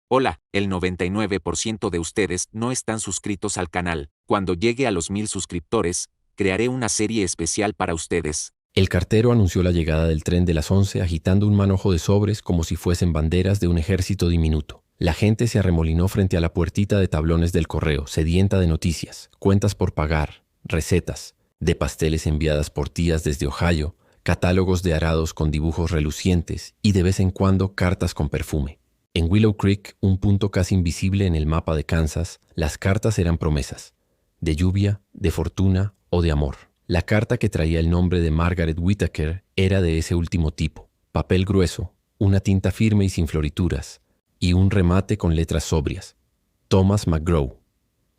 Hola, el 99% de ustedes no están suscritos al canal. Cuando llegue a los 1000 suscriptores, crearé una serie especial para ustedes. El cartero anunció la llegada del tren de las 11 agitando un manojo de sobres como si fuesen banderas de un ejército diminuto. La gente se arremolinó frente a la puertita de tablones del correo, sedienta de noticias, cuentas por pagar, recetas, de pasteles enviadas por tías desde Ohio, catálogos de arados con dibujos relucientes y de vez en cuando cartas con perfume. En Willow Creek, un punto casi invisible en el mapa de Kansas, las cartas eran promesas, de lluvia, de fortuna o de amor. La carta que traía el nombre de Margaret Whittaker era de ese último tipo, papel grueso, una tinta firme y sin florituras, y un remate con letras sobrias. Thomas McGraw.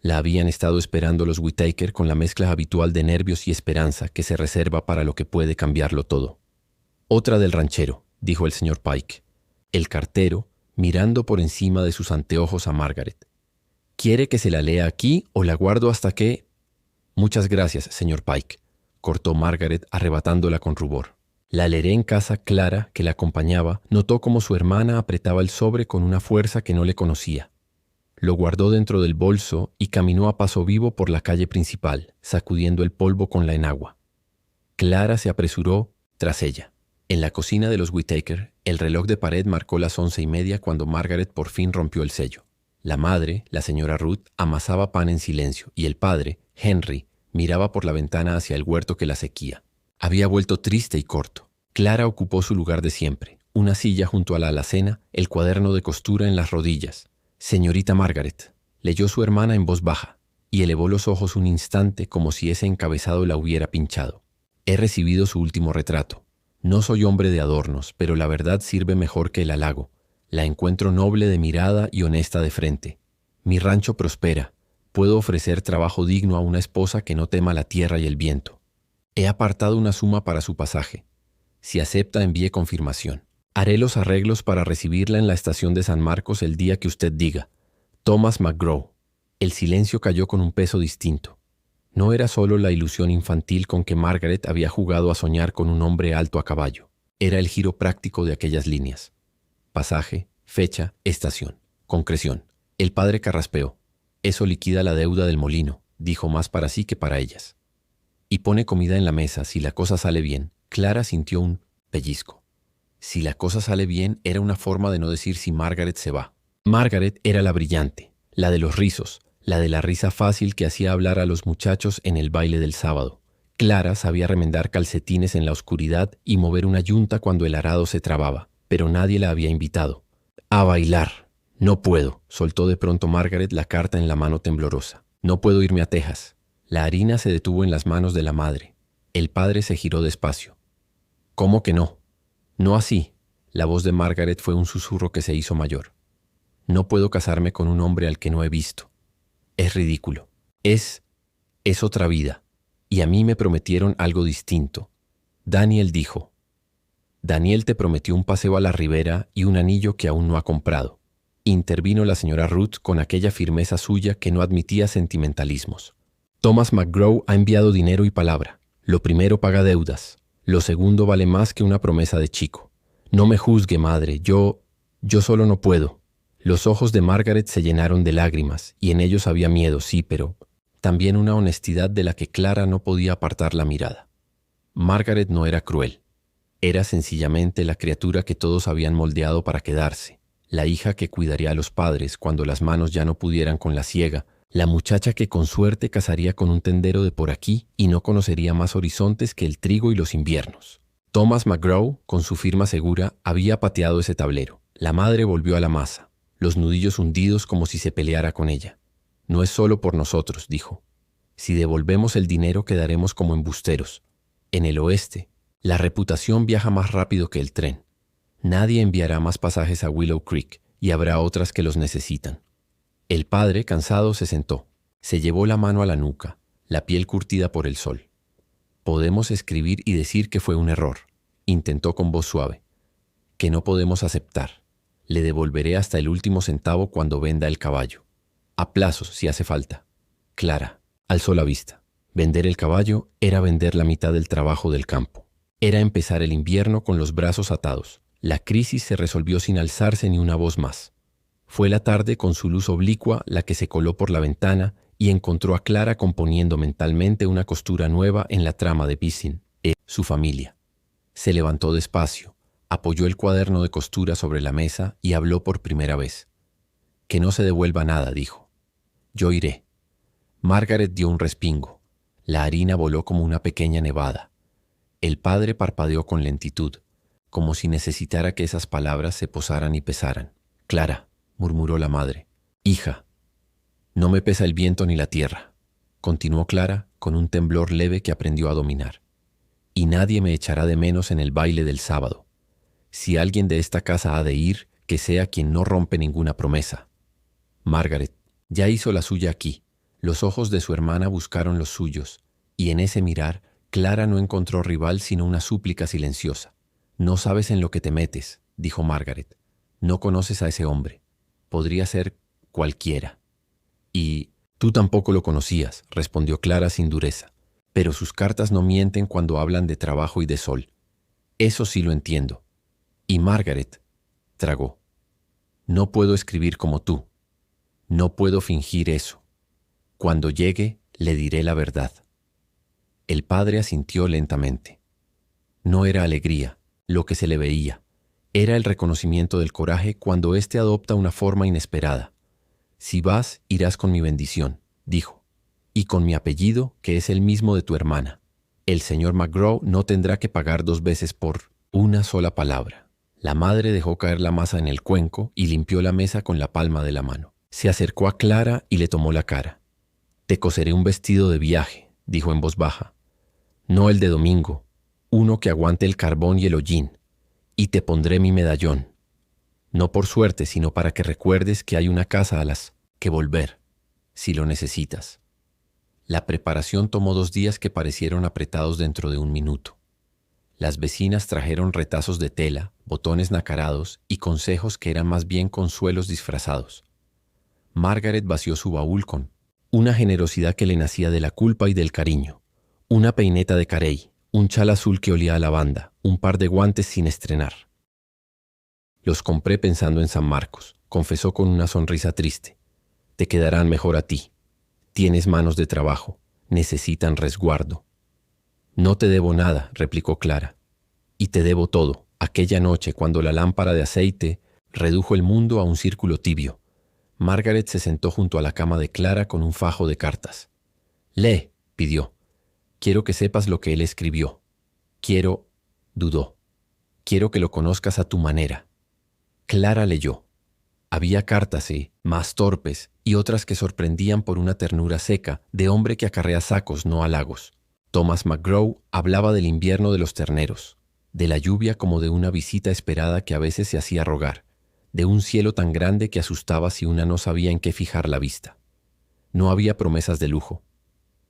La habían estado esperando los Whittaker con la mezcla habitual de nervios y esperanza que se reserva para lo que puede cambiarlo todo. Otra del ranchero, dijo el señor Pike. El cartero, mirando por encima de sus anteojos a Margaret. ¿Quiere que se la lea aquí o la guardo hasta que...? Muchas gracias, señor Pike, cortó Margaret arrebatándola con rubor. La leeré en casa. Clara, que la acompañaba, notó cómo su hermana apretaba el sobre con una fuerza que no le conocía. Lo guardó dentro del bolso y caminó a paso vivo por la calle principal, sacudiendo el polvo con la enagua. Clara se apresuró tras ella. En la cocina de los Whittaker, el reloj de pared marcó las 11:30 cuando Margaret por fin rompió el sello. La madre, la señora Ruth, amasaba pan en silencio y el padre, Henry, miraba por la ventana hacia el huerto que la sequía. Había vuelto triste y corto. Clara ocupó su lugar de siempre, una silla junto a la alacena, el cuaderno de costura en las rodillas. «Señorita Margaret», leyó su hermana en voz baja, y elevó los ojos un instante como si ese encabezado la hubiera pinchado. «He recibido su último retrato. No soy hombre de adornos, pero la verdad sirve mejor que el halago. La encuentro noble de mirada y honesta de frente. Mi rancho prospera. Puedo ofrecer trabajo digno a una esposa que no tema la tierra y el viento. He apartado una suma para su pasaje. Si acepta, envíe confirmación. Haré los arreglos para recibirla en la estación de San Marcos el día que usted diga. Thomas McGraw». El silencio cayó con un peso distinto. No era solo la ilusión infantil con que Margaret había jugado a soñar con un hombre alto a caballo. Era el giro práctico de aquellas líneas. Pasaje, fecha, estación, concreción. El padre carraspeó. «Eso liquida la deuda del molino», dijo más para sí que para ellas. «Y pone comida en la mesa si la cosa sale bien». Clara sintió un pellizco. Si la cosa sale bien era una forma de no decir si Margaret se va. Margaret era la brillante, la de los rizos, la de la risa fácil que hacía hablar a los muchachos en el baile del sábado. Clara sabía remendar calcetines en la oscuridad y mover una yunta cuando el arado se trababa, pero nadie la había invitado. «A bailar». «No puedo», soltó de pronto Margaret la carta en la mano temblorosa. «No puedo irme a Texas». La harina se detuvo en las manos de la madre. El padre se giró despacio. «¿Cómo que no?» «No así». La voz de Margaret fue un susurro que se hizo mayor. «No puedo casarme con un hombre al que no he visto. Es ridículo. Es otra vida. Y a mí me prometieron algo distinto. Daniel dijo. Daniel te prometió un paseo a la ribera y un anillo que aún no ha comprado». Intervino la señora Ruth con aquella firmeza suya que no admitía sentimentalismos. «Thomas McGraw ha enviado dinero y palabra. Lo primero paga deudas. Lo segundo vale más que una promesa de chico. No me juzgue, madre. Yo solo no puedo». Los ojos de Margaret se llenaron de lágrimas y en ellos había miedo, sí, pero también una honestidad de la que Clara no podía apartar la mirada. Margaret no era cruel. Era sencillamente la criatura que todos habían moldeado para quedarse. La hija que cuidaría a los padres cuando las manos ya no pudieran con la siega, la muchacha que con suerte casaría con un tendero de por aquí y no conocería más horizontes que el trigo y los inviernos. Thomas McGraw, con su firma segura, había pateado ese tablero. La madre volvió a la masa, los nudillos hundidos como si se peleara con ella. «No es solo por nosotros», dijo. «Si devolvemos el dinero quedaremos como embusteros. En el oeste, la reputación viaja más rápido que el tren. Nadie enviará más pasajes a Willow Creek y habrá otras que los necesitan». El padre, cansado, se sentó. Se llevó la mano a la nuca, la piel curtida por el sol. «Podemos escribir y decir que fue un error», intentó con voz suave. «Que no podemos aceptar. Le devolveré hasta el último centavo cuando venda el caballo. A plazos, si hace falta». Clara alzó la vista. Vender el caballo era vender la mitad del trabajo del campo. Era empezar el invierno con los brazos atados. La crisis se resolvió sin alzarse ni una voz más. Fue la tarde con su luz oblicua la que se coló por la ventana y encontró a Clara componiendo mentalmente una costura nueva en la trama de Piscin, su familia. Se levantó despacio, apoyó el cuaderno de costura sobre la mesa y habló por primera vez. «Que no se devuelva nada», dijo. «Yo iré». Margaret dio un respingo. La harina voló como una pequeña nevada. El padre parpadeó con lentitud, como si necesitara que esas palabras se posaran y pesaran. «Clara», murmuró la madre. «Hija, no me pesa el viento ni la tierra», continuó Clara con un temblor leve que aprendió a dominar. «Y nadie me echará de menos en el baile del sábado. Si alguien de esta casa ha de ir, que sea quien no rompe ninguna promesa». Margaret ya hizo la suya aquí. Los ojos de su hermana buscaron los suyos, y en ese mirar, Clara no encontró rival sino una súplica silenciosa. «No sabes en lo que te metes», dijo Margaret. «No conoces a ese hombre. Podría ser cualquiera». «Y tú tampoco lo conocías», respondió Clara sin dureza. «Pero sus cartas no mienten cuando hablan de trabajo y de sol. Eso sí lo entiendo». Y Margaret tragó. «No puedo escribir como tú. No puedo fingir eso. Cuando llegue, le diré la verdad». El padre asintió lentamente. No era alegría lo que se le veía. Era el reconocimiento del coraje cuando éste adopta una forma inesperada. «Si vas, irás con mi bendición», dijo, «y con mi apellido, que es el mismo de tu hermana. El señor McGraw no tendrá que pagar 2 veces por una sola palabra». La madre dejó caer la masa en el cuenco y limpió la mesa con la palma de la mano. Se acercó a Clara y le tomó la cara. «Te coseré un vestido de viaje», dijo en voz baja. «No el de domingo, uno que aguante el carbón y el hollín. Y te pondré mi medallón. No por suerte, sino para que recuerdes que hay una casa a las que volver, si lo necesitas». La preparación tomó 2 días que parecieron apretados dentro de 1 minuto. Las vecinas trajeron retazos de tela, botones nacarados y consejos que eran más bien consuelos disfrazados. Margaret vació su baúl con una generosidad que le nacía de la culpa y del cariño. Una peineta de carey, un chal azul que olía a lavanda, un par de guantes sin estrenar. «Los compré pensando en San Marcos», confesó con una sonrisa triste. «Te quedarán mejor a ti. Tienes manos de trabajo, necesitan resguardo». «No te debo nada», replicó Clara. «Y te debo todo, aquella noche cuando la lámpara de aceite redujo el mundo a un círculo tibio». Margaret se sentó junto a la cama de Clara con un fajo de cartas. «Lee», pidió. «Quiero que sepas lo que él escribió. Dudó. «Quiero que lo conozcas a tu manera». Clara leyó. Había cartas, más torpes, y otras que sorprendían por una ternura seca, de hombre que acarrea sacos, no halagos. Thomas McGraw hablaba del invierno de los terneros, de la lluvia como de una visita esperada que a veces se hacía rogar, de un cielo tan grande que asustaba si una no sabía en qué fijar la vista. No había promesas de lujo.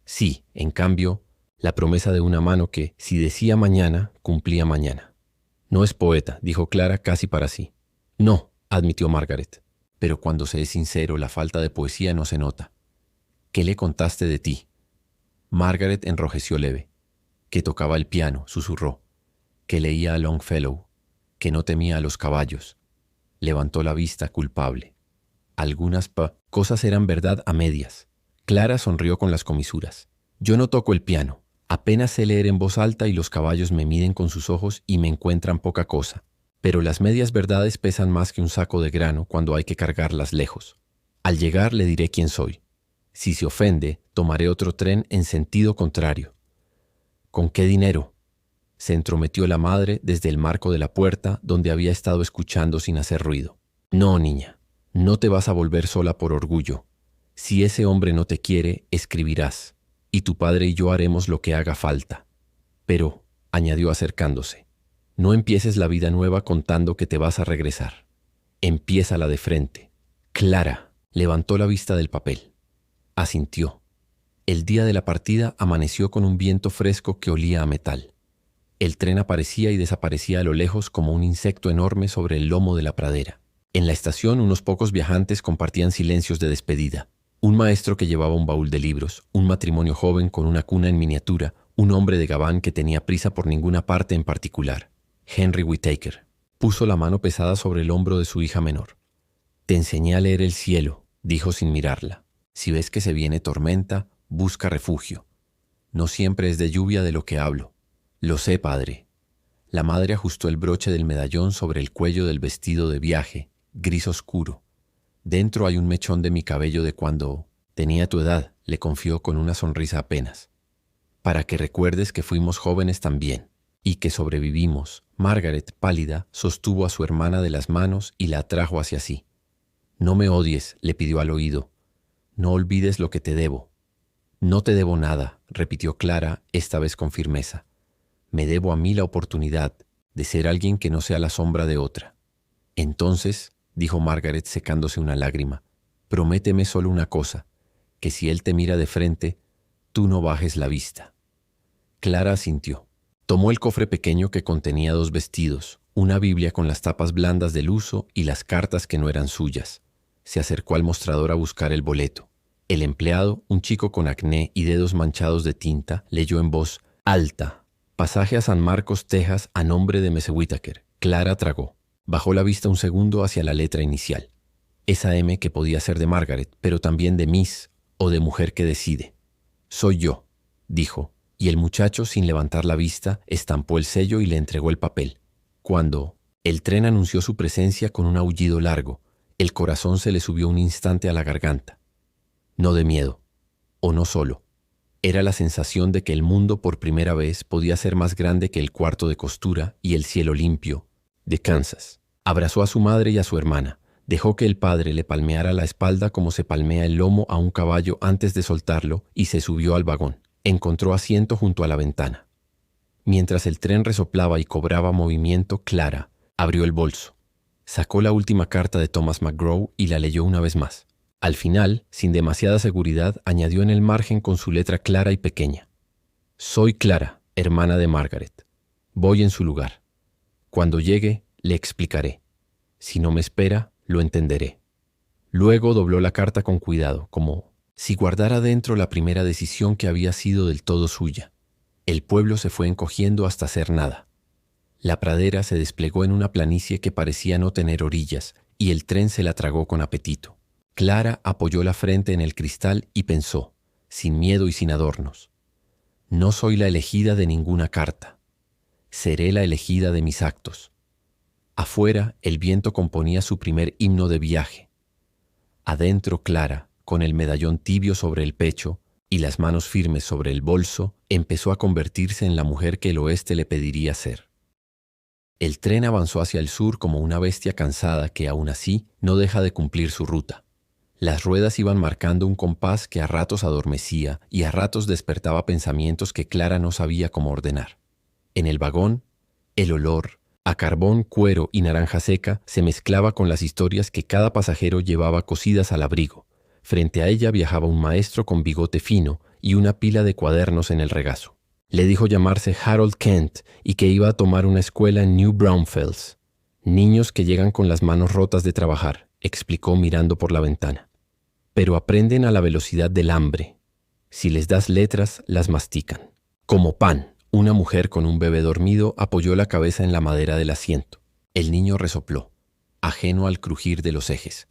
Sí, en cambio, la promesa de una mano que, si decía mañana, cumplía mañana. «No es poeta», dijo Clara casi para sí. «No», admitió Margaret, «pero cuando se es sincero, la falta de poesía no se nota». «¿Qué le contaste de ti?» Margaret enrojeció leve. «Que tocaba el piano», susurró. «Que leía a Longfellow. Que no temía a los caballos». Levantó la vista culpable. Algunas cosas eran verdad a medias. Clara sonrió con las comisuras. «Yo no toco el piano. Apenas sé leer en voz alta y los caballos me miden con sus ojos y me encuentran poca cosa. Pero las medias verdades pesan más que un saco de grano cuando hay que cargarlas lejos. Al llegar le diré quién soy. Si se ofende, tomaré otro tren en sentido contrario». «¿Con qué dinero?», se entrometió la madre desde el marco de la puerta donde había estado escuchando sin hacer ruido. «No, niña, no te vas a volver sola por orgullo. Si ese hombre no te quiere, escribirás, y tu padre y yo haremos lo que haga falta. Pero», añadió acercándose, «no empieces la vida nueva contando que te vas a regresar. Empiézala de frente». Clara levantó la vista del papel. Asintió. El día de la partida amaneció con un viento fresco que olía a metal. El tren aparecía y desaparecía a lo lejos como un insecto enorme sobre el lomo de la pradera. En la estación unos pocos viajantes compartían silencios de despedida. Un maestro que llevaba un baúl de libros, un matrimonio joven con una cuna en miniatura, un hombre de gabán que tenía prisa por ninguna parte en particular. Henry Whittaker puso la mano pesada sobre el hombro de su hija menor. Te enseñé a leer el cielo, dijo sin mirarla. Si ves que se viene tormenta, busca refugio. No siempre es de lluvia de lo que hablo. Lo sé, padre. La madre ajustó el broche del medallón sobre el cuello del vestido de viaje, gris oscuro. Dentro hay un mechón de mi cabello de cuando tenía tu edad, le confió con una sonrisa apenas. Para que recuerdes que fuimos jóvenes también, y que sobrevivimos. Margaret, pálida, sostuvo a su hermana de las manos y la atrajo hacia sí. No me odies, le pidió al oído. No olvides lo que te debo. No te debo nada, repitió Clara, esta vez con firmeza. Me debo a mí la oportunidad de ser alguien que no sea la sombra de otra. Entonces, dijo Margaret secándose una lágrima, prométeme solo una cosa, que si él te mira de frente, tú no bajes la vista. Clara asintió. Tomó el cofre pequeño que contenía 2 vestidos, una Biblia con las tapas blandas del uso y las cartas que no eran suyas. Se acercó al mostrador a buscar el boleto. El empleado, un chico con acné y dedos manchados de tinta, leyó en voz alta: Pasaje a San Marcos, Texas, a nombre de Mrs. Whittaker. Clara tragó. Bajó la vista un segundo hacia la letra inicial. Esa M que podía ser de Margaret, pero también de Miss o de mujer que decide. Soy yo, dijo, y el muchacho, sin levantar la vista, estampó el sello y le entregó el papel. Cuando el tren anunció su presencia con un aullido largo, el corazón se le subió un instante a la garganta. No de miedo, o no solo. Era la sensación de que el mundo por primera vez podía ser más grande que el cuarto de costura y el cielo limpio de Kansas. Abrazó a su madre y a su hermana. Dejó que el padre le palmeara la espalda como se palmea el lomo a un caballo antes de soltarlo y se subió al vagón. Encontró asiento junto a la ventana. Mientras el tren resoplaba y cobraba movimiento, Clara abrió el bolso. Sacó la última carta de Thomas McGraw y la leyó una vez más. Al final, sin demasiada seguridad, añadió en el margen con su letra clara y pequeña: Soy Clara, hermana de Margaret. Voy en su lugar. Cuando llegue, le explicaré. Si no me espera, lo entenderé. Luego dobló la carta con cuidado, como si guardara dentro la primera decisión que había sido del todo suya. El pueblo se fue encogiendo hasta ser nada. La pradera se desplegó en una planicie que parecía no tener orillas, y el tren se la tragó con apetito. Clara apoyó la frente en el cristal y pensó, sin miedo y sin adornos: no soy la elegida de ninguna carta. Seré la elegida de mis actos. Afuera, el viento componía su primer himno de viaje. Adentro, Clara, con el medallón tibio sobre el pecho y las manos firmes sobre el bolso, empezó a convertirse en la mujer que el oeste le pediría ser. El tren avanzó hacia el sur como una bestia cansada que, aún así, no deja de cumplir su ruta. Las ruedas iban marcando un compás que a ratos adormecía y a ratos despertaba pensamientos que Clara no sabía cómo ordenar. En el vagón, el olor a carbón, cuero y naranja seca se mezclaba con las historias que cada pasajero llevaba cosidas al abrigo. Frente a ella viajaba un maestro con bigote fino y una pila de cuadernos en el regazo. Le dijo llamarse Harold Kent y que iba a tomar una escuela en New Braunfels. Niños que llegan con las manos rotas de trabajar, explicó mirando por la ventana. Pero aprenden a la velocidad del hambre. Si les das letras, las mastican. Como pan. Una mujer con un bebé dormido apoyó la cabeza en la madera del asiento. El niño resopló, ajeno al crujir de los ejes.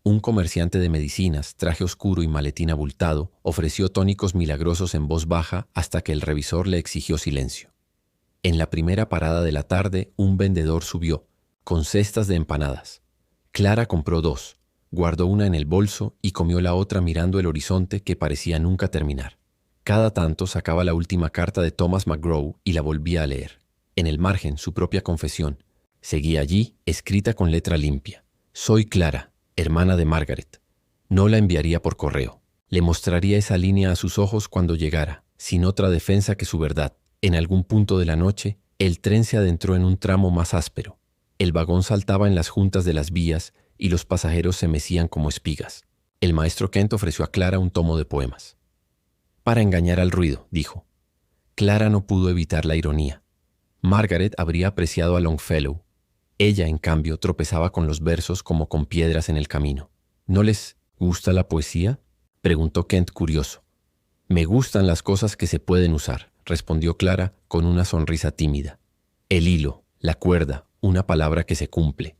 Un comerciante de medicinas, traje oscuro y maletín abultado, ofreció tónicos milagrosos en voz baja hasta que el revisor le exigió silencio. En la primera parada de la tarde, un vendedor subió, con cestas de empanadas. Clara compró 2, guardó una en el bolso y comió la otra mirando el horizonte que parecía nunca terminar. Cada tanto sacaba la última carta de Thomas McGraw y la volvía a leer. En el margen, su propia confesión. Seguía allí, escrita con letra limpia. Soy Clara, hermana de Margaret. No la enviaría por correo. Le mostraría esa línea a sus ojos cuando llegara, sin otra defensa que su verdad. En algún punto de la noche, el tren se adentró en un tramo más áspero. El vagón saltaba en las juntas de las vías y los pasajeros se mecían como espigas. El maestro Kent ofreció a Clara un tomo de poemas. Para engañar al ruido, dijo. Clara no pudo evitar la ironía. Margaret habría apreciado a Longfellow. Ella, en cambio, tropezaba con los versos como con piedras en el camino. ¿No les gusta la poesía?, preguntó Kent curioso. Me gustan las cosas que se pueden usar, respondió Clara con una sonrisa tímida. El hilo, la cuerda, una palabra que se cumple.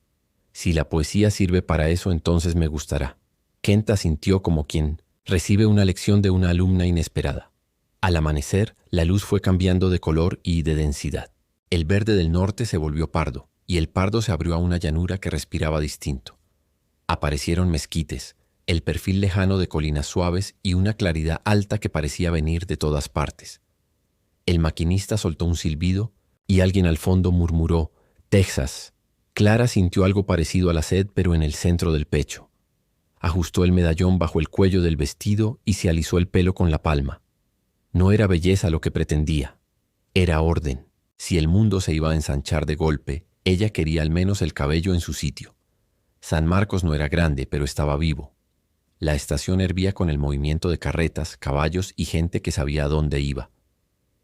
Si la poesía sirve para eso, entonces me gustará. Kent asintió como quien recibe una lección de una alumna inesperada. Al amanecer, la luz fue cambiando de color y de densidad. El verde del norte se volvió pardo, y el pardo se abrió a una llanura que respiraba distinto. Aparecieron mezquites, el perfil lejano de colinas suaves y una claridad alta que parecía venir de todas partes. El maquinista soltó un silbido y alguien al fondo murmuró: «Texas». Clara sintió algo parecido a la sed, pero en el centro del pecho. Ajustó el medallón bajo el cuello del vestido y se alisó el pelo con la palma. No era belleza lo que pretendía, era orden. Si el mundo se iba a ensanchar de golpe, ella quería al menos el cabello en su sitio. San Marcos no era grande, pero estaba vivo. La estación hervía con el movimiento de carretas, caballos y gente que sabía a dónde iba.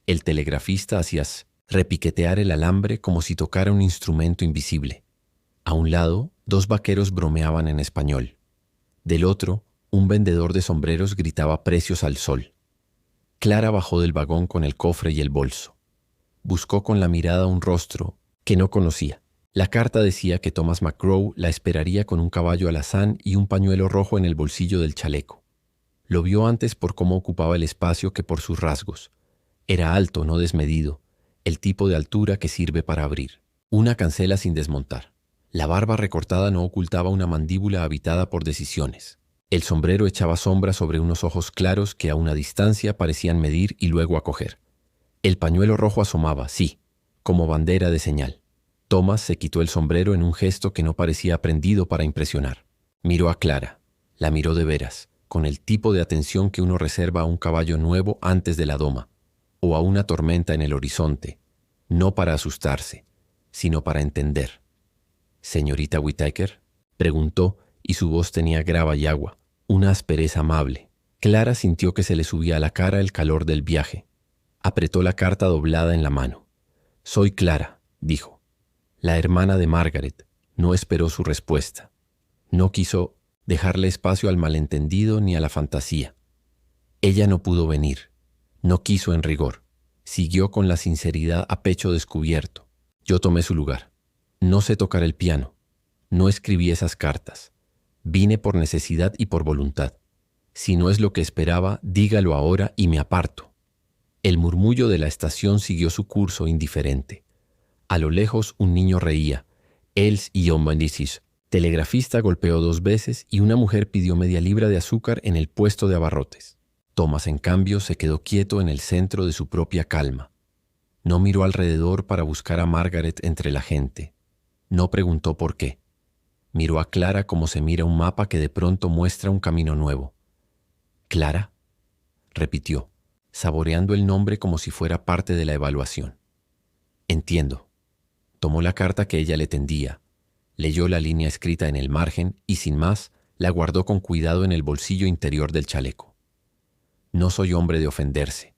El telegrafista hacía repiquetear el alambre como si tocara un instrumento invisible. A un lado, dos vaqueros bromeaban en español. Del otro, un vendedor de sombreros gritaba precios al sol. Clara bajó del vagón con el cofre y el bolso. Buscó con la mirada un rostro que no conocía. La carta decía que Thomas McGraw la esperaría con un caballo alazán y un pañuelo rojo en el bolsillo del chaleco. Lo vio antes por cómo ocupaba el espacio que por sus rasgos. Era alto, no desmedido, el tipo de altura que sirve para abrir. Una cancela sin desmontar. La barba recortada no ocultaba una mandíbula habitada por decisiones. El sombrero echaba sombra sobre unos ojos claros que a una distancia parecían medir y luego acoger. El pañuelo rojo asomaba, sí, como bandera de señal. Thomas se quitó el sombrero en un gesto que no parecía aprendido para impresionar. Miró a Clara. La miró de veras, con el tipo de atención que uno reserva a un caballo nuevo antes de la doma, o a una tormenta en el horizonte, no para asustarse, sino para entender. «¿Señorita Whittaker?», preguntó, y su voz tenía grava y agua, una aspereza amable. Clara sintió que se le subía a la cara el calor del viaje. Apretó la carta doblada en la mano. «Soy Clara», dijo. La hermana de Margaret. No esperó su respuesta. No quiso dejarle espacio al malentendido ni a la fantasía. Ella no pudo venir. No quiso en rigor. Siguió con la sinceridad a pecho descubierto. Yo tomé su lugar. No sé tocar el piano. No escribí esas cartas. Vine por necesidad y por voluntad. Si no es lo que esperaba, dígalo ahora y me aparto. El murmullo de la estación siguió su curso indiferente. A lo lejos un niño reía. Els y Omanisis. Telegrafista golpeó 2 veces y una mujer pidió media libra de azúcar en el puesto de abarrotes. Thomas, en cambio, se quedó quieto en el centro de su propia calma. No miró alrededor para buscar a Margaret entre la gente. No preguntó por qué. Miró a Clara como se mira un mapa que de pronto muestra un camino nuevo. «¿Clara?», repitió, saboreando el nombre como si fuera parte de la evaluación. «Entiendo». Tomó la carta que ella le tendía, leyó la línea escrita en el margen y, sin más, la guardó con cuidado en el bolsillo interior del chaleco. «No soy hombre de ofenderse».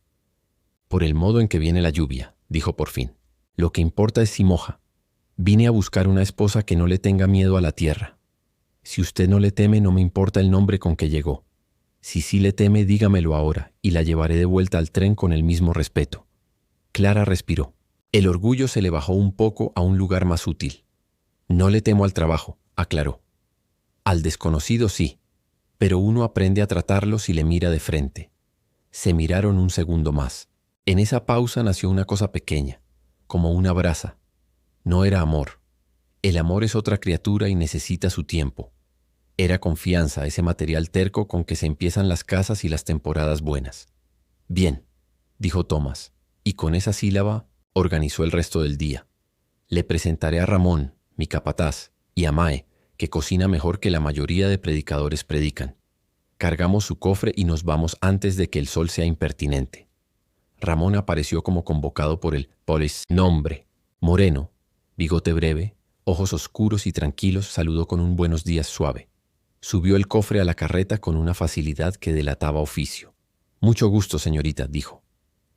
«Por el modo en que viene la lluvia», dijo por fin. «Lo que importa es si moja. Vine a buscar una esposa que no le tenga miedo a la tierra. Si usted no le teme, no me importa el nombre con que llegó. Si sí le teme, dígamelo ahora y la llevaré de vuelta al tren con el mismo respeto». Clara respiró. El orgullo se le bajó un poco a un lugar más útil. «No le temo al trabajo», aclaró. «Al desconocido sí, pero uno aprende a tratarlo si le mira de frente». Se miraron un segundo más. En esa pausa nació una cosa pequeña, como una brasa. No era amor. El amor es otra criatura y necesita su tiempo. Era confianza, ese material terco con que se empiezan las casas y las temporadas buenas. «Bien», dijo Thomas, y con esa sílaba organizó el resto del día. «Le presentaré a Ramón, mi capataz, y a Mae, que cocina mejor que la mayoría de predicadores predican. Cargamos su cofre y nos vamos antes de que el sol sea impertinente». Ramón apareció como convocado por el nombre. Moreno, bigote breve, ojos oscuros y tranquilos, saludó con un buenos días suave. Subió el cofre a la carreta con una facilidad que delataba oficio. «Mucho gusto, señorita», dijo.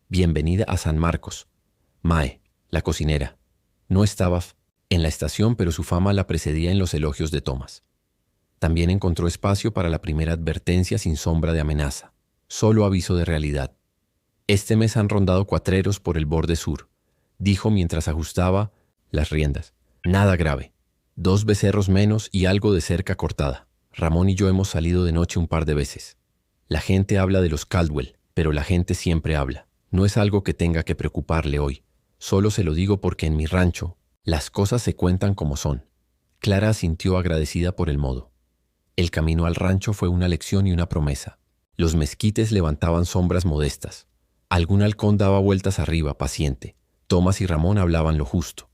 «Bienvenida a San Marcos». Mae, la cocinera, no estaba en la estación, pero su fama la precedía en los elogios de Thomas. También encontró espacio para la primera advertencia sin sombra de amenaza, solo aviso de realidad. «Este mes han rondado cuatreros por el borde sur», dijo mientras ajustaba las riendas. «Nada grave. 2 becerros menos y algo de cerca cortada. Ramón y yo hemos salido de noche un par de veces. La gente habla de los Caldwell, pero la gente siempre habla. No es algo que tenga que preocuparle hoy. Solo se lo digo porque en mi rancho las cosas se cuentan como son. Clara asintió agradecida por el modo. El camino al rancho fue una lección y una promesa. Los mezquites levantaban sombras modestas. Algún halcón daba vueltas arriba, paciente. Tomás y Ramón hablaban lo justo.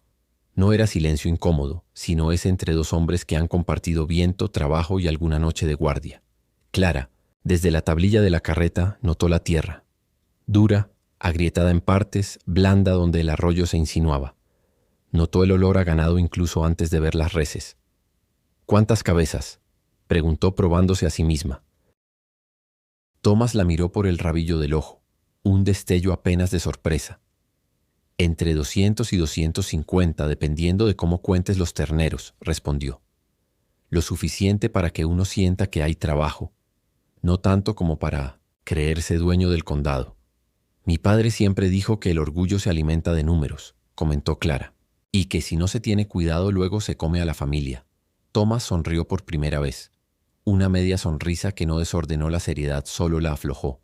No era silencio incómodo, sino ese entre dos hombres que han compartido viento, trabajo y alguna noche de guardia. Clara, desde la tablilla de la carreta, notó la tierra. Dura, agrietada en partes, blanda donde el arroyo se insinuaba. Notó el olor a ganado incluso antes de ver las reses. ¿Cuántas cabezas?, preguntó probándose a sí misma. Tomás la miró por el rabillo del ojo, un destello apenas de sorpresa. Entre 200 y 250, dependiendo de cómo cuentes los terneros, respondió. Lo suficiente para que uno sienta que hay trabajo, no tanto como para creerse dueño del condado. Mi padre siempre dijo que el orgullo se alimenta de números, comentó Clara, y que si no se tiene cuidado luego se come a la familia. Tomás sonrió por primera vez. Una media sonrisa que no desordenó la seriedad, solo la aflojó.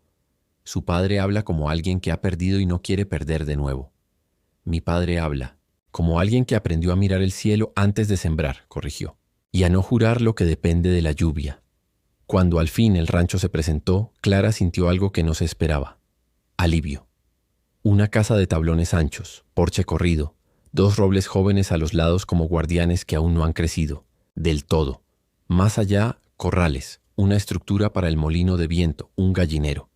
Su padre habla como alguien que ha perdido y no quiere perder de nuevo. Mi padre habla como alguien que aprendió a mirar el cielo antes de sembrar, corrigió, y a no jurar lo que depende de la lluvia. Cuando al fin el rancho se presentó, Clara sintió algo que no se esperaba. Alivio. Una casa de tablones anchos, porche corrido, 2 robles jóvenes a los lados como guardianes que aún no han crecido, del todo. Más allá, corrales, una estructura para el molino de viento, un gallinero.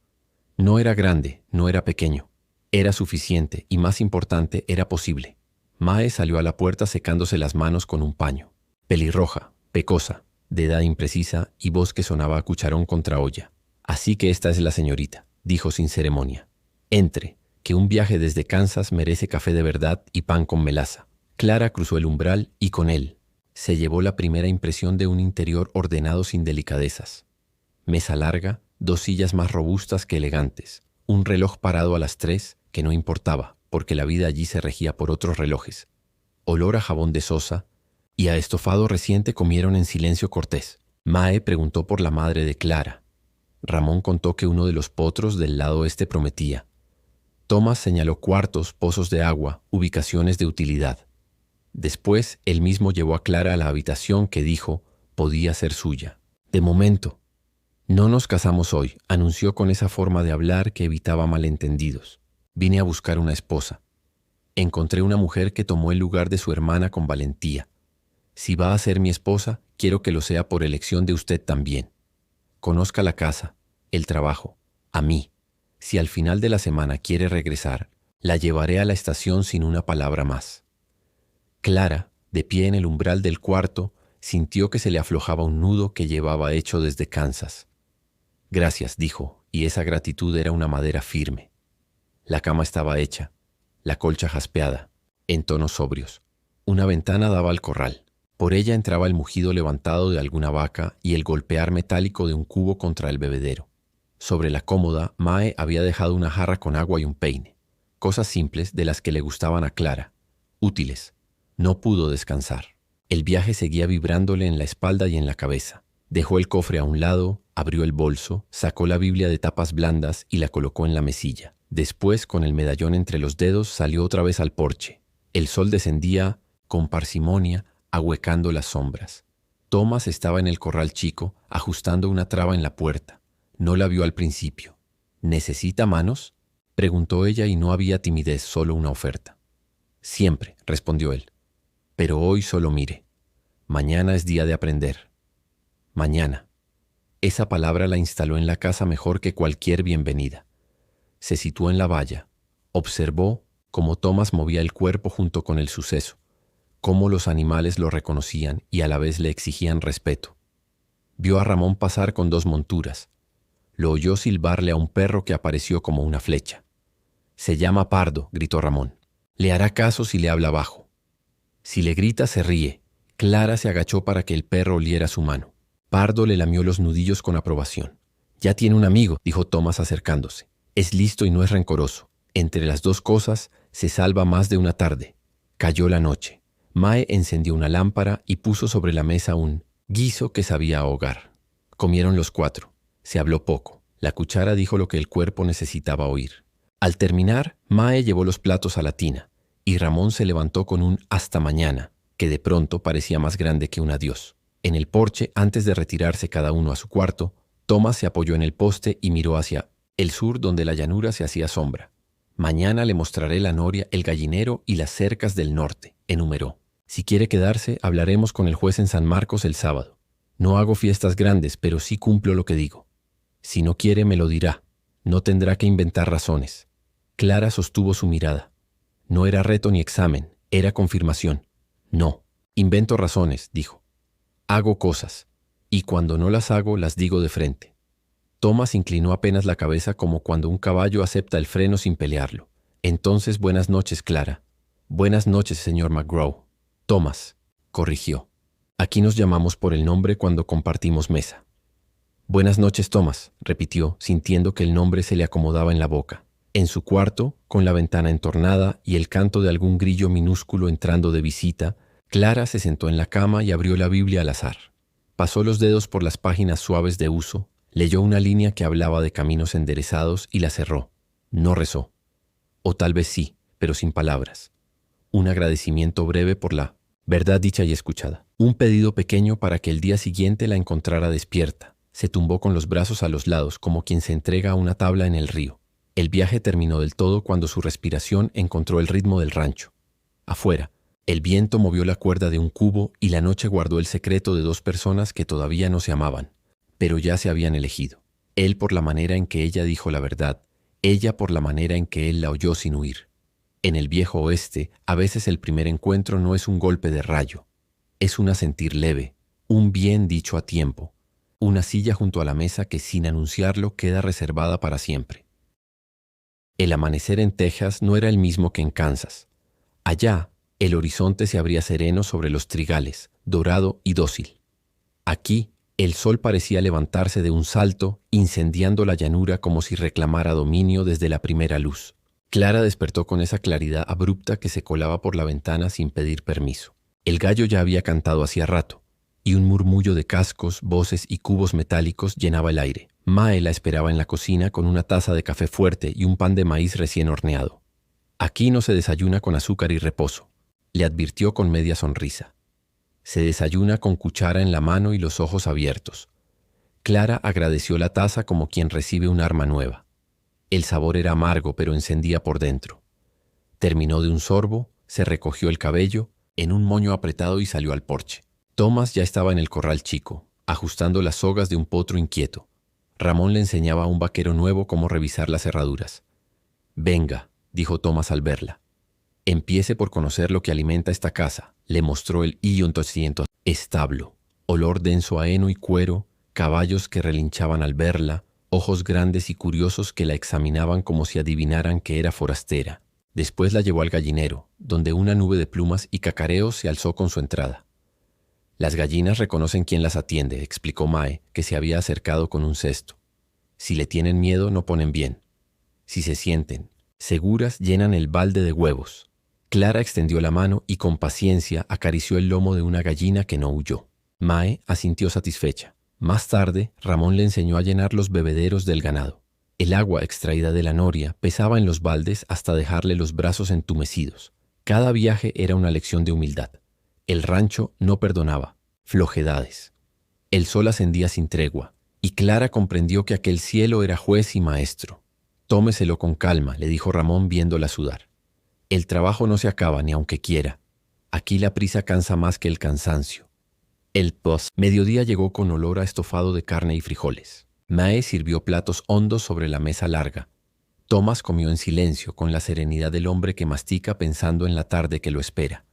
No era grande, no era pequeño. Era suficiente y, más importante, era posible. Mae salió a la puerta secándose las manos con un paño. Pelirroja, pecosa, de edad imprecisa y voz que sonaba a cucharón contra olla. Así que esta es la señorita, dijo sin ceremonia. Entre, que un viaje desde Kansas merece café de verdad y pan con melaza. Clara cruzó el umbral y con él se llevó la primera impresión de un interior ordenado sin delicadezas. Mesa larga, 2 sillas más robustas que elegantes, un reloj parado a las 3, que no importaba, porque la vida allí se regía por otros relojes. Olor a jabón de sosa y a estofado reciente comieron en silencio cortés. Mae preguntó por la madre de Clara. Ramón contó que uno de los potros del lado este prometía. Tomás señaló cuartos, pozos de agua, ubicaciones de utilidad. Después, él mismo llevó a Clara a la habitación que dijo podía ser suya. De momento. No nos casamos hoy, anunció con esa forma de hablar que evitaba malentendidos. Vine a buscar una esposa. Encontré una mujer que tomó el lugar de su hermana con valentía. Si va a ser mi esposa, quiero que lo sea por elección de usted también. Conozca la casa, el trabajo, a mí. Si al final de la semana quiere regresar, la llevaré a la estación sin una palabra más. Clara, de pie en el umbral del cuarto, sintió que se le aflojaba un nudo que llevaba hecho desde Kansas. Gracias, dijo, y esa gratitud era una madera firme. La cama estaba hecha, la colcha jaspeada, en tonos sobrios. Una ventana daba al corral. Por ella entraba el mugido levantado de alguna vaca y el golpear metálico de un cubo contra el bebedero. Sobre la cómoda, Mae había dejado una jarra con agua y un peine. Cosas simples de las que le gustaban a Clara. Útiles. No pudo descansar. El viaje seguía vibrándole en la espalda y en la cabeza. Dejó el cofre a un lado, abrió el bolso, sacó la Biblia de tapas blandas y la colocó en la mesilla. Después, con el medallón entre los dedos, salió otra vez al porche. El sol descendía con parsimonia, ahuecando las sombras. Tomás estaba en el corral chico, ajustando una traba en la puerta. No la vio al principio. ¿Necesita manos?, preguntó ella y no había timidez, solo una oferta. Siempre, respondió él. Pero hoy solo mire. Mañana es día de aprender. Mañana. Esa palabra la instaló en la casa mejor que cualquier bienvenida. Se situó en la valla. Observó cómo Tomás movía el cuerpo junto con el suceso, cómo los animales lo reconocían y a la vez le exigían respeto. Vio a Ramón pasar con 2 monturas. Lo oyó silbarle a un perro que apareció como una flecha. «Se llama Pardo», gritó Ramón. «Le hará caso si le habla bajo». Si le grita, se ríe. Clara se agachó para que el perro oliera su mano. Pardo le lamió los nudillos con aprobación. «Ya tiene un amigo», dijo Tomás acercándose. «Es listo y no es rencoroso. Entre las 2 cosas se salva más de una tarde». Cayó la noche. Mae encendió una lámpara y puso sobre la mesa un guiso que sabía ahogar. Comieron los 4. Se habló poco. La cuchara dijo lo que el cuerpo necesitaba oír. Al terminar, Mae llevó los platos a la tina, y Ramón se levantó con un hasta mañana, que de pronto parecía más grande que un adiós. En el porche, antes de retirarse cada uno a su cuarto, Thomas se apoyó en el poste y miró hacia el sur, donde la llanura se hacía sombra. Mañana le mostraré la noria, el gallinero y las cercas del norte, enumeró. Si quiere quedarse, hablaremos con el juez en San Marcos el sábado. No hago fiestas grandes, pero sí cumplo lo que digo. Si no quiere, me lo dirá. No tendrá que inventar razones. Clara sostuvo su mirada. No era reto ni examen, era confirmación. No, invento razones, dijo. Hago cosas, y cuando no las hago, las digo de frente. Thomas inclinó apenas la cabeza como cuando un caballo acepta el freno sin pelearlo. Entonces, buenas noches, Clara. Buenas noches, señor McGraw. Thomas, corrigió. Aquí nos llamamos por el nombre cuando compartimos mesa. Buenas noches, Thomas, repitió, sintiendo que el nombre se le acomodaba en la boca. En su cuarto, con la ventana entornada y el canto de algún grillo minúsculo entrando de visita, Clara se sentó en la cama y abrió la Biblia al azar. Pasó los dedos por las páginas suaves de uso, leyó una línea que hablaba de caminos enderezados y la cerró. No rezó. O tal vez sí, pero sin palabras. Un agradecimiento breve por la verdad dicha y escuchada. Un pedido pequeño para que el día siguiente la encontrara despierta. Se tumbó con los brazos a los lados como quien se entrega a una tabla en el río. El viaje terminó del todo cuando su respiración encontró el ritmo del rancho. Afuera, el viento movió la cuerda de un cubo y la noche guardó el secreto de 2 personas que todavía no se amaban, pero ya se habían elegido. Él por la manera en que ella dijo la verdad, ella por la manera en que él la oyó sin huir. En el viejo oeste, a veces el primer encuentro no es un golpe de rayo, es un asentir leve, un bien dicho a tiempo, una silla junto a la mesa que sin anunciarlo queda reservada para siempre. El amanecer en Texas no era el mismo que en Kansas. Allá, el horizonte se abría sereno sobre los trigales, dorado y dócil. Aquí, el sol parecía levantarse de un salto, incendiando la llanura como si reclamara dominio desde la primera luz. Clara despertó con esa claridad abrupta que se colaba por la ventana sin pedir permiso. El gallo ya había cantado hacía rato, y un murmullo de cascos, voces y cubos metálicos llenaba el aire. Mae la esperaba en la cocina con una taza de café fuerte y un pan de maíz recién horneado. Aquí no se desayuna con azúcar y reposo, le advirtió con media sonrisa. Se desayuna con cuchara en la mano y los ojos abiertos. Clara agradeció la taza como quien recibe un arma nueva. El sabor era amargo, pero encendía por dentro. Terminó de un sorbo, se recogió el cabello, en un moño apretado y salió al porche. Thomas ya estaba en el corral chico, ajustando las sogas de un potro inquieto. Ramón le enseñaba a un vaquero nuevo cómo revisar las cerraduras. «Venga», dijo Thomas al verla. «Empiece por conocer lo que alimenta esta casa», le mostró el I-800 establo. Olor denso a heno y cuero, caballos que relinchaban al verla, ojos grandes y curiosos que la examinaban como si adivinaran que era forastera. Después la llevó al gallinero, donde una nube de plumas y cacareos se alzó con su entrada. «Las gallinas reconocen quién las atiende», explicó Mae, que se había acercado con un cesto. «Si le tienen miedo, no ponen bien. Si se sienten seguras, llenan el balde de huevos». Clara extendió la mano y con paciencia acarició el lomo de una gallina que no huyó. Mae asintió satisfecha. Más tarde, Ramón le enseñó a llenar los bebederos del ganado. El agua extraída de la noria pesaba en los baldes hasta dejarle los brazos entumecidos. Cada viaje era una lección de humildad. El rancho no perdonaba flojedades. El sol ascendía sin tregua, y Clara comprendió que aquel cielo era juez y maestro. «Tómeselo con calma», le dijo Ramón viéndola sudar. «El trabajo no se acaba ni aunque quiera. Aquí la prisa cansa más que el cansancio». El mediodía llegó con olor a estofado de carne y frijoles. Mae sirvió platos hondos sobre la mesa larga. Thomas comió en silencio, con la serenidad del hombre que mastica pensando en la tarde que lo espera.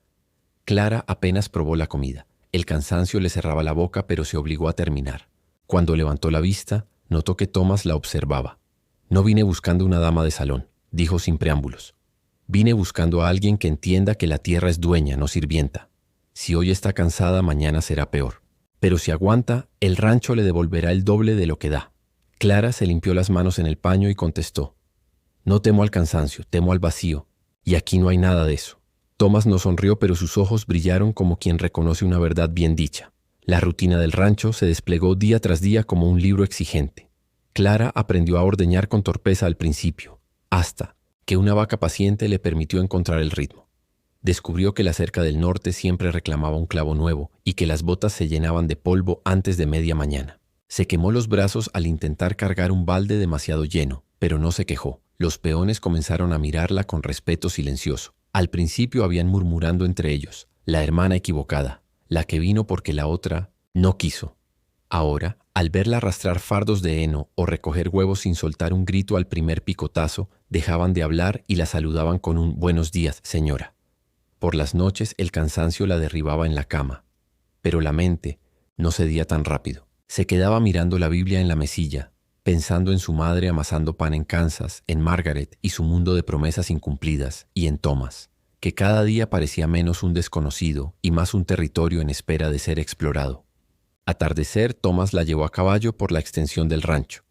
Clara apenas probó la comida. El cansancio le cerraba la boca, pero se obligó a terminar. Cuando levantó la vista, notó que Thomas la observaba. «No vine buscando una dama de salón», dijo sin preámbulos. «Vine buscando a alguien que entienda que la tierra es dueña, no sirvienta. Si hoy está cansada, mañana será peor. Pero si aguanta, el rancho le devolverá el doble de lo que da». Clara se limpió las manos en el paño y contestó: «No temo al cansancio, temo al vacío. Y aquí no hay nada de eso». Tomás no sonrió, pero sus ojos brillaron como quien reconoce una verdad bien dicha. La rutina del rancho se desplegó día tras día como un libro exigente. Clara aprendió a ordeñar con torpeza al principio, hasta que una vaca paciente le permitió encontrar el ritmo. Descubrió que la cerca del norte siempre reclamaba un clavo nuevo y que las botas se llenaban de polvo antes de media mañana. Se quemó los brazos al intentar cargar un balde demasiado lleno, pero no se quejó. Los peones comenzaron a mirarla con respeto silencioso. Al principio habían murmurando entre ellos: la hermana equivocada, la que vino porque la otra no quiso. Ahora, al verla arrastrar fardos de heno o recoger huevos sin soltar un grito al primer picotazo, dejaban de hablar y la saludaban con un «buenos días, señora». Por las noches el cansancio la derribaba en la cama, pero la mente no cedía tan rápido. Se quedaba mirando la Biblia en la mesilla, pensando en su madre amasando pan en Kansas, en Margaret y su mundo de promesas incumplidas, y en Thomas, que cada día parecía menos un desconocido y más un territorio en espera de ser explorado. Atardecer, Thomas la llevó a caballo por la extensión del rancho.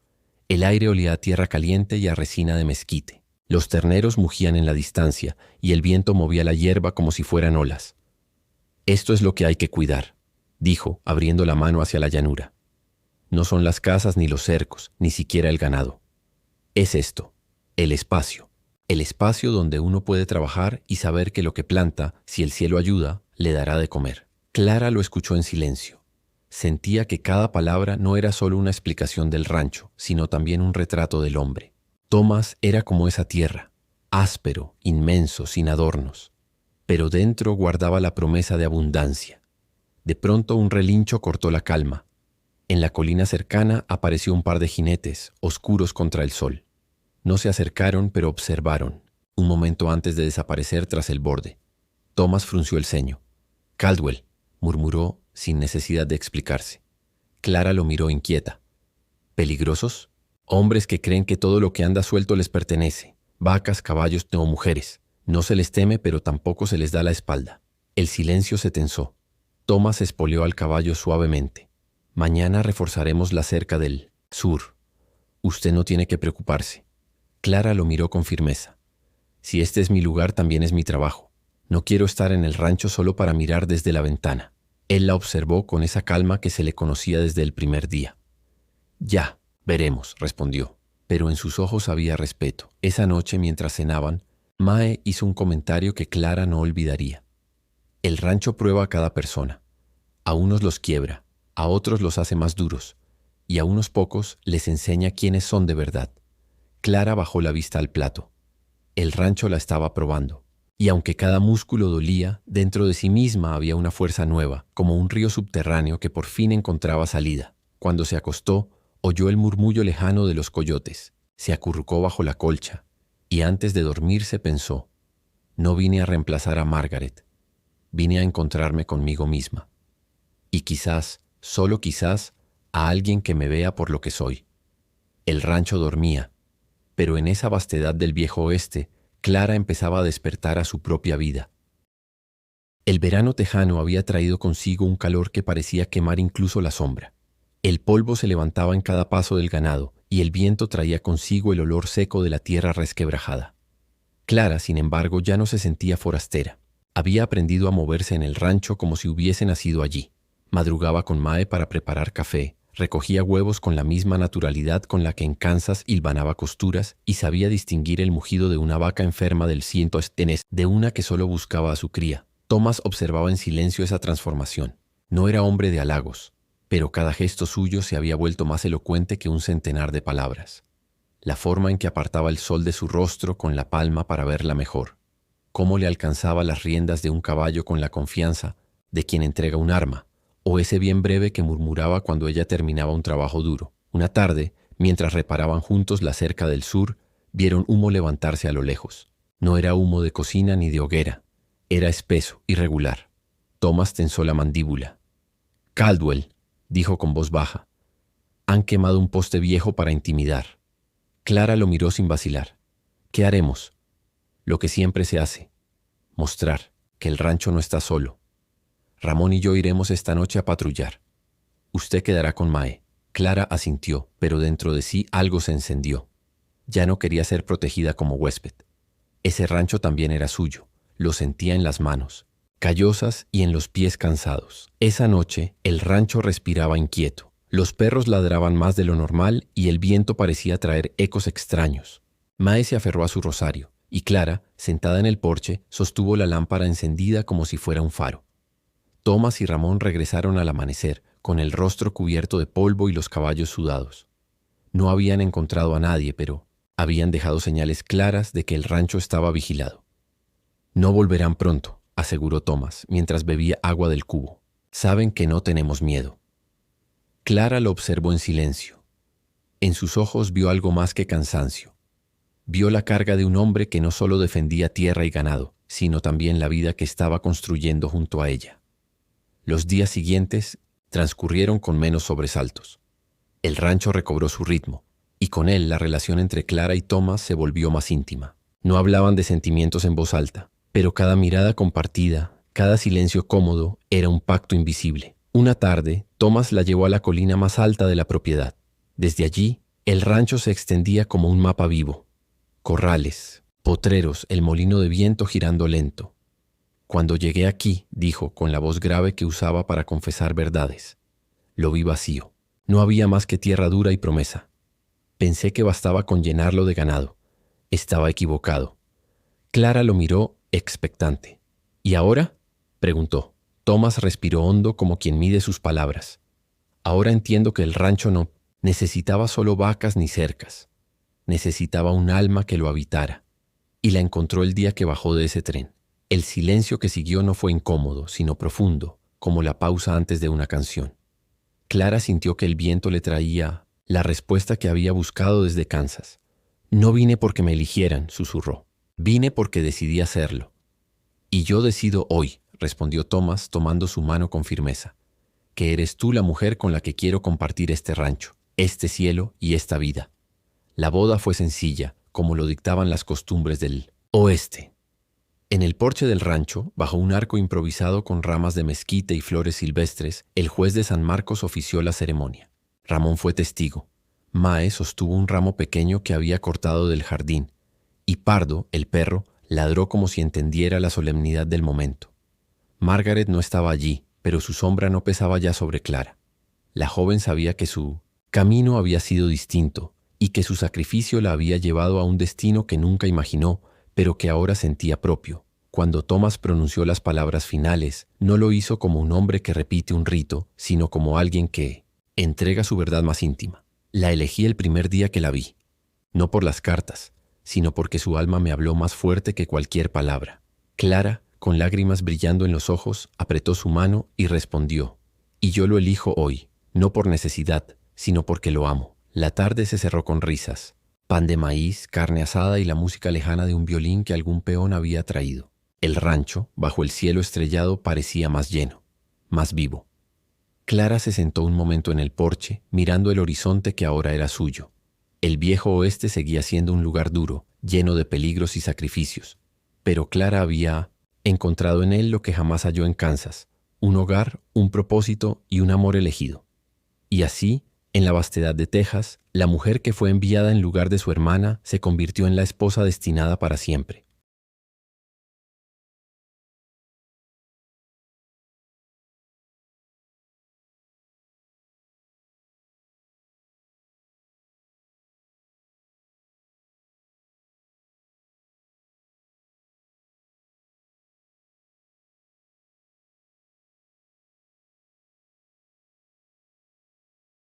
El aire olía a tierra caliente y a resina de mezquite. Los terneros mugían en la distancia y el viento movía la hierba como si fueran olas. «Esto es lo que hay que cuidar», dijo, abriendo la mano hacia la llanura. «No son las casas ni los cercos, ni siquiera el ganado. Es esto, el espacio donde uno puede trabajar y saber que lo que planta, si el cielo ayuda, le dará de comer». Clara lo escuchó en silencio. Sentía que cada palabra no era solo una explicación del rancho, sino también un retrato del hombre. Thomas era como esa tierra, áspero, inmenso, sin adornos, pero dentro guardaba la promesa de abundancia. De pronto un relincho cortó la calma. En la colina cercana apareció un par de jinetes, oscuros contra el sol. No se acercaron, pero observaron, un momento antes de desaparecer tras el borde. Thomas frunció el ceño. «Caldwell», murmuró sin necesidad de explicarse. Clara lo miró inquieta. «¿Peligrosos? Hombres que creen que todo lo que anda suelto les pertenece. Vacas, caballos o mujeres. No se les teme, pero tampoco se les da la espalda». El silencio se tensó. Thomas espoleó al caballo suavemente. «Mañana reforzaremos la cerca del sur. Usted no tiene que preocuparse». Clara lo miró con firmeza. «Si este es mi lugar, también es mi trabajo. No quiero estar en el rancho solo para mirar desde la ventana». Él la observó con esa calma que se le conocía desde el primer día. «Ya, veremos», respondió, pero en sus ojos había respeto. Esa noche, mientras cenaban, Mae hizo un comentario que Clara no olvidaría. «El rancho prueba a cada persona. A unos los quiebra, a otros los hace más duros, y a unos pocos les enseña quiénes son de verdad». Clara bajó la vista al plato. El rancho la estaba probando. Y aunque cada músculo dolía, dentro de sí misma había una fuerza nueva, como un río subterráneo que por fin encontraba salida. Cuando se acostó, oyó el murmullo lejano de los coyotes, se acurrucó bajo la colcha, y antes de dormirse pensó: «No vine a reemplazar a Margaret, vine a encontrarme conmigo misma. Y quizás, solo quizás, a alguien que me vea por lo que soy». El rancho dormía, pero en esa vastedad del viejo oeste, Clara empezaba a despertar a su propia vida. El verano tejano había traído consigo un calor que parecía quemar incluso la sombra. El polvo se levantaba en cada paso del ganado y el viento traía consigo el olor seco de la tierra resquebrajada. Clara, sin embargo, ya no se sentía forastera. Había aprendido a moverse en el rancho como si hubiese nacido allí. Madrugaba con Mae para preparar café, recogía huevos con la misma naturalidad con la que en Kansas hilvanaba costuras y sabía distinguir el mugido de una vaca enferma del ciento estenés de una que solo buscaba a su cría. Thomas observaba en silencio esa transformación. No era hombre de halagos, pero cada gesto suyo se había vuelto más elocuente que un centenar de palabras. La forma en que apartaba el sol de su rostro con la palma para verla mejor. Cómo le alcanzaba las riendas de un caballo con la confianza de quien entrega un arma, o ese bien breve que murmuraba cuando ella terminaba un trabajo duro. Una tarde, mientras reparaban juntos la cerca del sur, vieron humo levantarse a lo lejos. No era humo de cocina ni de hoguera. Era espeso, irregular. Thomas tensó la mandíbula. «Caldwell», dijo con voz baja, «han quemado un poste viejo para intimidar». Clara lo miró sin vacilar. «¿Qué haremos?» «Lo que siempre se hace. Mostrar que el rancho no está solo. Ramón y yo iremos esta noche a patrullar. Usted quedará con Mae». Clara asintió, pero dentro de sí algo se encendió. Ya no quería ser protegida como huésped. Ese rancho también era suyo. lo sentía en las manos, callosas y en los pies cansados. Esa noche, el rancho respiraba inquieto. Los perros ladraban más de lo normal y el viento parecía traer ecos extraños. Mae se aferró a su rosario, y Clara, sentada en el porche, sostuvo la lámpara encendida como si fuera un faro. Tomás y Ramón regresaron al amanecer, con el rostro cubierto de polvo y los caballos sudados. No habían encontrado a nadie, pero habían dejado señales claras de que el rancho estaba vigilado. «No volverán pronto», aseguró Tomás, mientras bebía agua del cubo. «Saben que no tenemos miedo». Clara lo observó en silencio. En sus ojos vio algo más que cansancio. Vio la carga de un hombre que no solo defendía tierra y ganado, sino también la vida que estaba construyendo junto a ella. Los días siguientes transcurrieron con menos sobresaltos. El rancho recobró su ritmo, y con él la relación entre Clara y Tomás se volvió más íntima. No hablaban de sentimientos en voz alta, pero cada mirada compartida, cada silencio cómodo, era un pacto invisible. Una tarde, Tomás la llevó a la colina más alta de la propiedad. Desde allí, el rancho se extendía como un mapa vivo. Corrales, potreros, el molino de viento girando lento. «Cuando llegué aquí», dijo con la voz grave que usaba para confesar verdades, «lo vi vacío. No había más que tierra dura y promesa. Pensé que bastaba con llenarlo de ganado. Estaba equivocado». Clara lo miró expectante. «¿Y ahora?», preguntó. Tomás respiró hondo como quien mide sus palabras. «Ahora entiendo que el rancho no necesitaba solo vacas ni cercas. Necesitaba un alma que lo habitara. Y la encontró el día que bajó de ese tren. El silencio que siguió no fue incómodo, sino profundo, como la pausa antes de una canción. Clara sintió que el viento le traía la respuesta que había buscado desde Kansas. «No vine porque me eligieran», susurró. «Vine porque decidí hacerlo». «Y yo decido hoy», respondió Tomás tomando su mano con firmeza, «que eres tú la mujer con la que quiero compartir este rancho, este cielo y esta vida». La boda fue sencilla, como lo dictaban las costumbres del oeste. En el porche del rancho, bajo un arco improvisado con ramas de mezquite y flores silvestres, el juez de San Marcos ofició la ceremonia. Ramón fue testigo. Mae sostuvo un ramo pequeño que había cortado del jardín, y Pardo, el perro, ladró como si entendiera la solemnidad del momento. Margaret no estaba allí, pero su sombra no pesaba ya sobre Clara. La joven sabía que su camino había sido distinto, y que su sacrificio la había llevado a un destino que nunca imaginó, pero que ahora sentía propio. Cuando Tomás pronunció las palabras finales, no lo hizo como un hombre que repite un rito, sino como alguien que entrega su verdad más íntima. «La elegí el primer día que la vi, no por las cartas, sino porque su alma me habló más fuerte que cualquier palabra». Clara, con lágrimas brillando en los ojos, apretó su mano y respondió: «Y yo lo elijo hoy, no por necesidad, sino porque lo amo». La tarde se cerró con risas, pan de maíz, carne asada y la música lejana de un violín que algún peón había traído. El rancho, bajo el cielo estrellado, parecía más lleno, más vivo. Clara se sentó un momento en el porche, mirando el horizonte que ahora era suyo. El viejo oeste seguía siendo un lugar duro, lleno de peligros y sacrificios, pero Clara había encontrado en él lo que jamás halló en Kansas: un hogar, un propósito y un amor elegido. Y así, en la vastedad de Texas, la mujer que fue enviada en lugar de su hermana se convirtió en la esposa destinada para siempre.